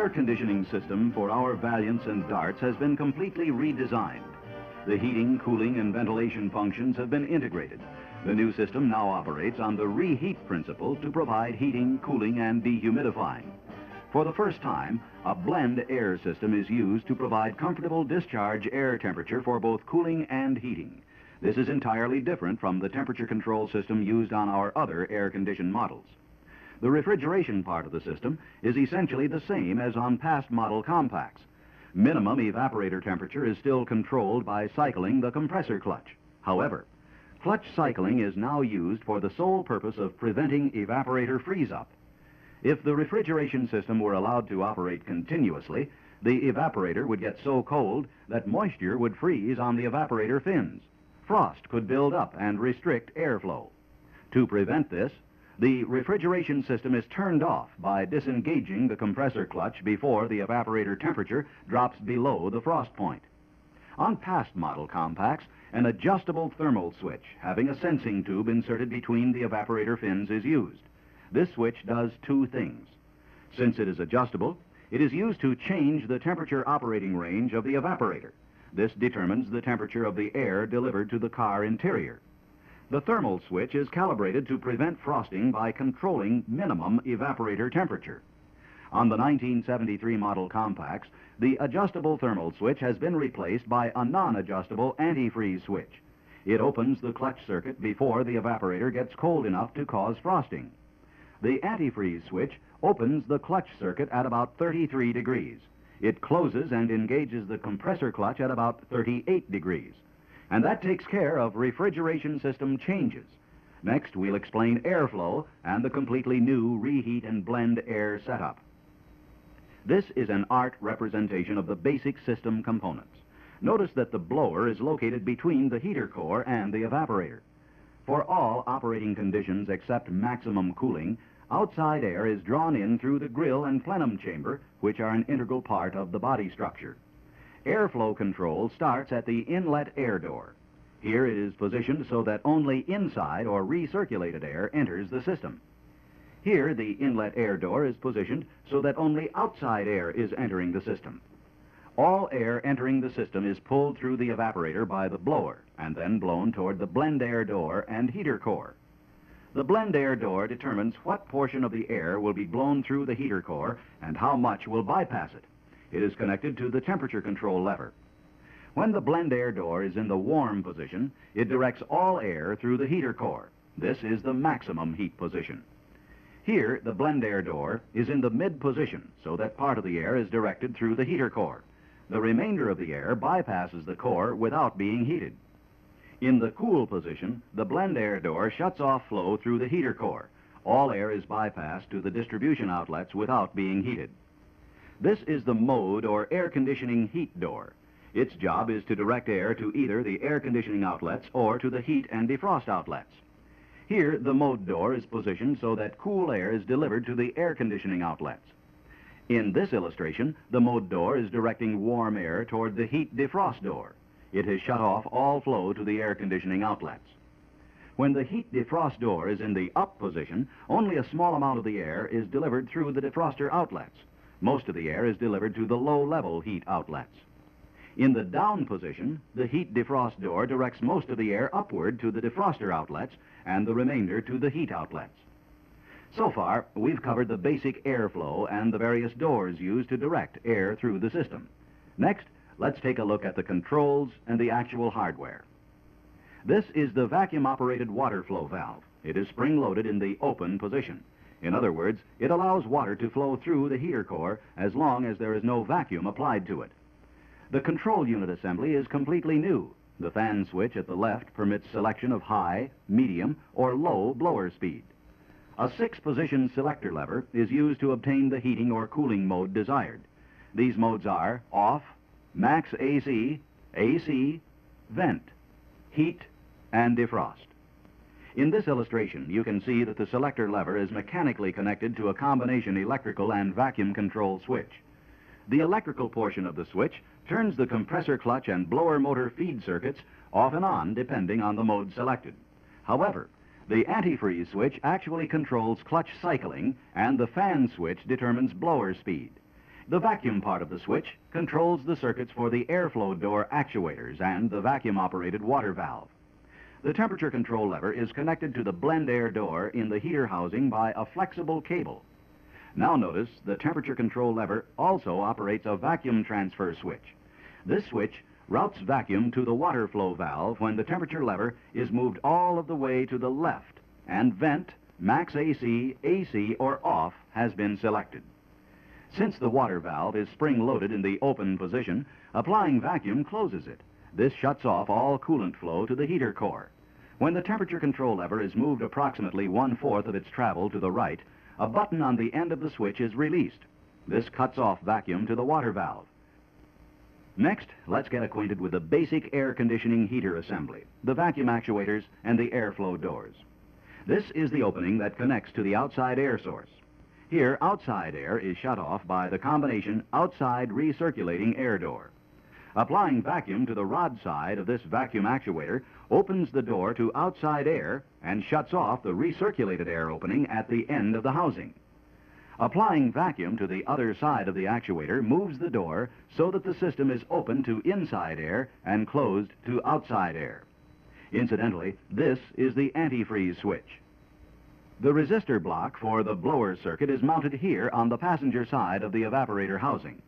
air conditioning system for our Valiants and Darts has been completely redesigned. The heating, cooling, and ventilation functions have been integrated. The new system now operates on the reheat principle to provide heating, cooling, and dehumidifying. For the first time, a blend air system is used to provide comfortable discharge air temperature for both cooling and heating. This is entirely different from the temperature control system used on our other air-conditioned models. The refrigeration part of the system is essentially the same as on past model compacts. Minimum evaporator temperature is still controlled by cycling the compressor clutch. However, clutch cycling is now used for the sole purpose of preventing evaporator freeze-up. If the refrigeration system were allowed to operate continuously, the evaporator would get so cold that moisture would freeze on the evaporator fins. Frost could build up and restrict airflow. To prevent this, the refrigeration system is turned off by disengaging the compressor clutch before the evaporator temperature drops below the frost point. On past model compacts, an adjustable thermal switch having a sensing tube inserted between the evaporator fins is used. This switch does two things. Since it is adjustable, it is used to change the temperature operating range of the evaporator. This determines the temperature of the air delivered to the car interior. The thermal switch is calibrated to prevent frosting by controlling minimum evaporator temperature. On the 1973 model compacts, the adjustable thermal switch has been replaced by a non-adjustable antifreeze switch. It opens the clutch circuit before the evaporator gets cold enough to cause frosting. The antifreeze switch opens the clutch circuit at about 33 degrees. It closes and engages the compressor clutch at about 38 degrees. And that takes care of refrigeration system changes. Next, we'll explain airflow and the completely new reheat and blend air setup. This is an art representation of the basic system components. Notice that the blower is located between the heater core and the evaporator. For all operating conditions except maximum cooling, outside air is drawn in through the grill and plenum chamber, which are an integral part of the body structure. Airflow control starts at the inlet air door. Here it is positioned so that only inside or recirculated air enters the system. Here the inlet air door is positioned so that only outside air is entering the system. All air entering the system is pulled through the evaporator by the blower and then blown toward the blend air door and heater core. The blend air door determines what portion of the air will be blown through the heater core and how much will bypass it. It is connected to the temperature control lever. When the blend air door is in the warm position, it directs all air through the heater core. This is the maximum heat position. Here, the blend air door is in the mid position so that part of the air is directed through the heater core. The remainder of the air bypasses the core without being heated. In the cool position, the blend air door shuts off flow through the heater core. All air is bypassed to the distribution outlets without being heated. This is the mode or air conditioning heat door. Its job is to direct air to either the air conditioning outlets or to the heat and defrost outlets. Here, the mode door is positioned so that cool air is delivered to the air conditioning outlets. In this illustration, the mode door is directing warm air toward the heat defrost door. It has shut off all flow to the air conditioning outlets. When the heat defrost door is in the up position, only a small amount of the air is delivered through the defroster outlets. Most of the air is delivered to the low-level heat outlets. In the down position, the heat defrost door directs most of the air upward to the defroster outlets and the remainder to the heat outlets. So far, we've covered the basic airflow and the various doors used to direct air through the system. Next, let's take a look at the controls and the actual hardware. This is the vacuum-operated water flow valve. It is spring-loaded in the open position. In other words, it allows water to flow through the heater core as long as there is no vacuum applied to it. The control unit assembly is completely new. The fan switch at the left permits selection of high, medium, or low blower speed. A 6-position selector lever is used to obtain the heating or cooling mode desired. These modes are off, max AC, AC, vent, heat, and defrost. In this illustration, you can see that the selector lever is mechanically connected to a combination electrical and vacuum control switch. The electrical portion of the switch turns the compressor clutch and blower motor feed circuits off and on depending on the mode selected. However, the antifreeze switch actually controls clutch cycling and the fan switch determines blower speed. The vacuum part of the switch controls the circuits for the airflow door actuators and the vacuum-operated water valve. The temperature control lever is connected to the blend air door in the heater housing by a flexible cable. Now notice the temperature control lever also operates a vacuum transfer switch. This switch routes vacuum to the water flow valve when the temperature lever is moved all of the way to the left and vent, max AC, AC, or off has been selected. Since the water valve is spring-loaded in the open position, applying vacuum closes it. This shuts off all coolant flow to the heater core. When the temperature control lever is moved approximately 1/4 of its travel to the right, a button on the end of the switch is released. This cuts off vacuum to the water valve. Next, let's get acquainted with the basic air conditioning heater assembly, the vacuum actuators, and the airflow doors. This is the opening that connects to the outside air source. Here, outside air is shut off by the combination outside recirculating air door. Applying vacuum to the rod side of this vacuum actuator opens the door to outside air and shuts off the recirculated air opening at the end of the housing. Applying vacuum to the other side of the actuator moves the door so that the system is open to inside air and closed to outside air. Incidentally, this is the antifreeze switch. The resistor block for the blower circuit is mounted here on the passenger side of the evaporator housing.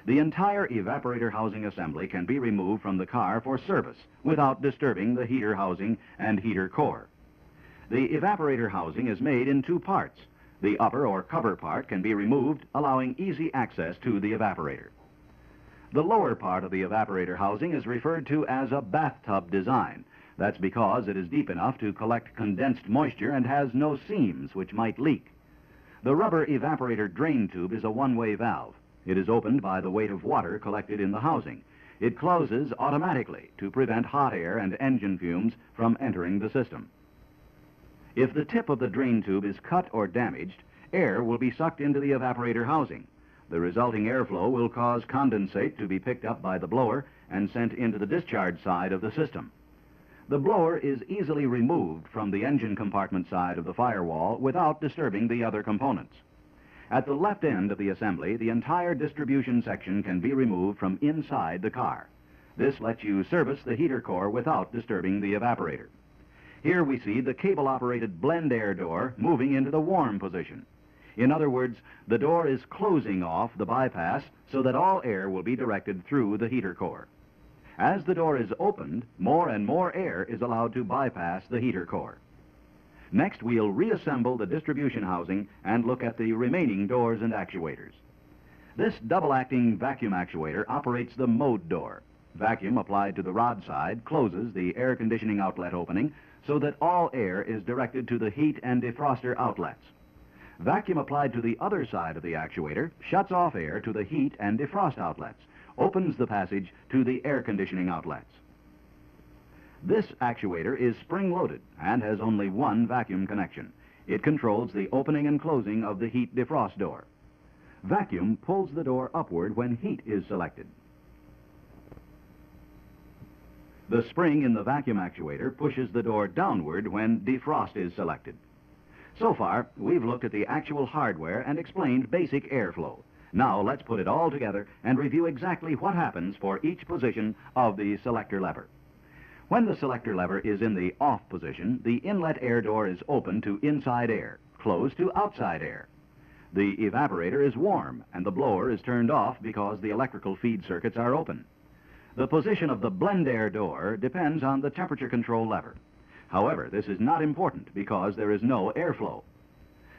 The entire evaporator housing assembly can be removed from the car for service without disturbing the heater housing and heater core. The evaporator housing is made in two parts. The upper or cover part can be removed, allowing easy access to the evaporator. The lower part of the evaporator housing is referred to as a bathtub design. That's because it is deep enough to collect condensed moisture and has no seams which might leak. The rubber evaporator drain tube is a one-way valve. It is opened by the weight of water collected in the housing. It closes automatically to prevent hot air and engine fumes from entering the system. If the tip of the drain tube is cut or damaged, air will be sucked into the evaporator housing. The resulting airflow will cause condensate to be picked up by the blower and sent into the discharge side of the system. The blower is easily removed from the engine compartment side of the firewall without disturbing the other components. At the left end of the assembly, the entire distribution section can be removed from inside the car. This lets you service the heater core without disturbing the evaporator. Here we see the cable-operated blend air door moving into the warm position. In other words, the door is closing off the bypass so that all air will be directed through the heater core. As the door is opened, more and more air is allowed to bypass the heater core. Next, we'll reassemble the distribution housing and look at the remaining doors and actuators. This double-acting vacuum actuator operates the mode door. Vacuum applied to the rod side closes the air conditioning outlet opening so that all air is directed to the heat and defroster outlets. Vacuum applied to the other side of the actuator shuts off air to the heat and defrost outlets, opens the passage to the air conditioning outlets. This actuator is spring-loaded and has only one vacuum connection. It controls the opening and closing of the heat defrost door. Vacuum pulls the door upward when heat is selected. The spring in the vacuum actuator pushes the door downward when defrost is selected. So far, we've looked at the actual hardware and explained basic airflow. Now let's put it all together and review exactly what happens for each position of the selector lever. When the selector lever is in the off position, the inlet air door is open to inside air, closed to outside air. The evaporator is warm and the blower is turned off because the electrical feed circuits are open. The position of the blend air door depends on the temperature control lever. However, this is not important because there is no airflow.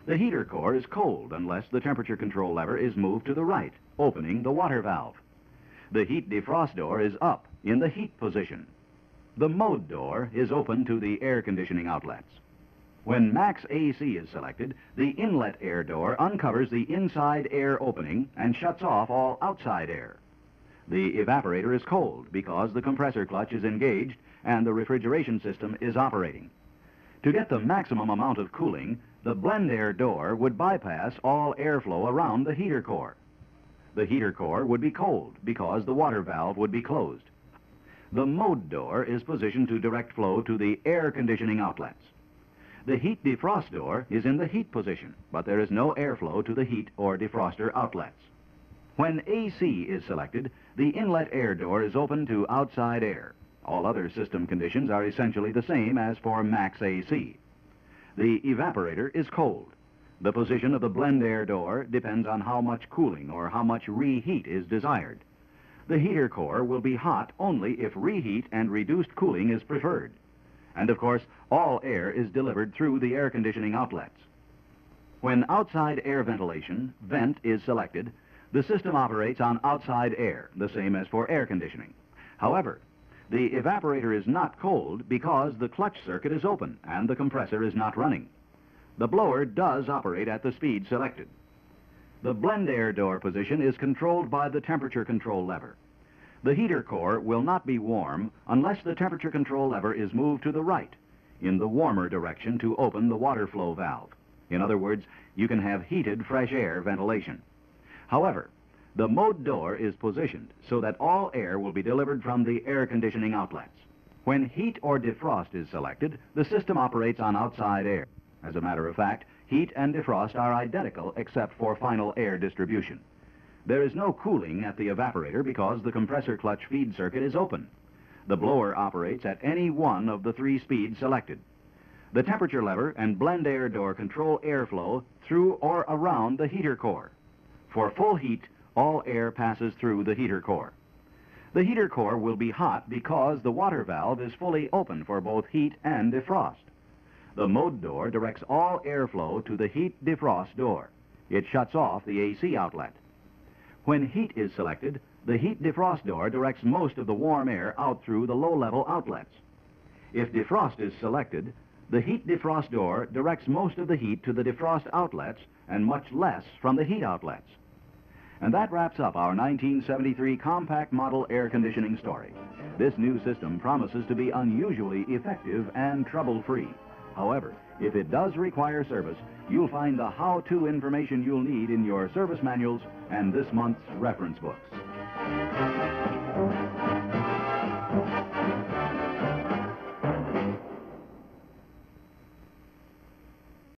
The heater core is cold unless the temperature control lever is moved to the right, opening the water valve. The heat defrost door is up in the heat position. The mode door is open to the air conditioning outlets. When max AC is selected, the inlet air door uncovers the inside air opening and shuts off all outside air. The evaporator is cold because the compressor clutch is engaged and the refrigeration system is operating. To get the maximum amount of cooling, the blend air door would bypass all airflow around the heater core. The heater core would be cold because the water valve would be closed. The mode door is positioned to direct flow to the air conditioning outlets. The heat defrost door is in the heat position, but there is no airflow to the heat or defroster outlets. When AC is selected, the inlet air door is open to outside air. All other system conditions are essentially the same as for max AC. The evaporator is cold. The position of the blend air door depends on how much cooling or how much reheat is desired. The heater core will be hot only if reheat and reduced cooling is preferred. And of course, all air is delivered through the air conditioning outlets. When outside air ventilation, vent, is selected, the system operates on outside air, the same as for air conditioning. However, the evaporator is not cold because the clutch circuit is open and the compressor is not running. The blower does operate at the speed selected. The blend air door position is controlled by the temperature control lever. The heater core will not be warm unless the temperature control lever is moved to the right, in the warmer direction, to open the water flow valve. In other words, you can have heated fresh air ventilation. However, the mode door is positioned so that all air will be delivered from the air conditioning outlets. When heat or defrost is selected, the system operates on outside air. As a matter of fact, heat and defrost are identical except for final air distribution. There is no cooling at the evaporator because the compressor clutch feed circuit is open. The blower operates at any one of the 3 speeds selected. The temperature lever and blend air door control airflow through or around the heater core. For full heat, all air passes through the heater core. The heater core will be hot because the water valve is fully open for both heat and defrost. The mode door directs all airflow to the heat defrost door. It shuts off the AC outlet. When heat is selected, the heat defrost door directs most of the warm air out through the low-level outlets. If defrost is selected, the heat defrost door directs most of the heat to the defrost outlets and much less from the heat outlets. And that wraps up our 1973 compact model air conditioning story. This new system promises to be unusually effective and trouble-free. However, if it does require service, you'll find the how-to information you'll need in your service manuals and this month's reference books.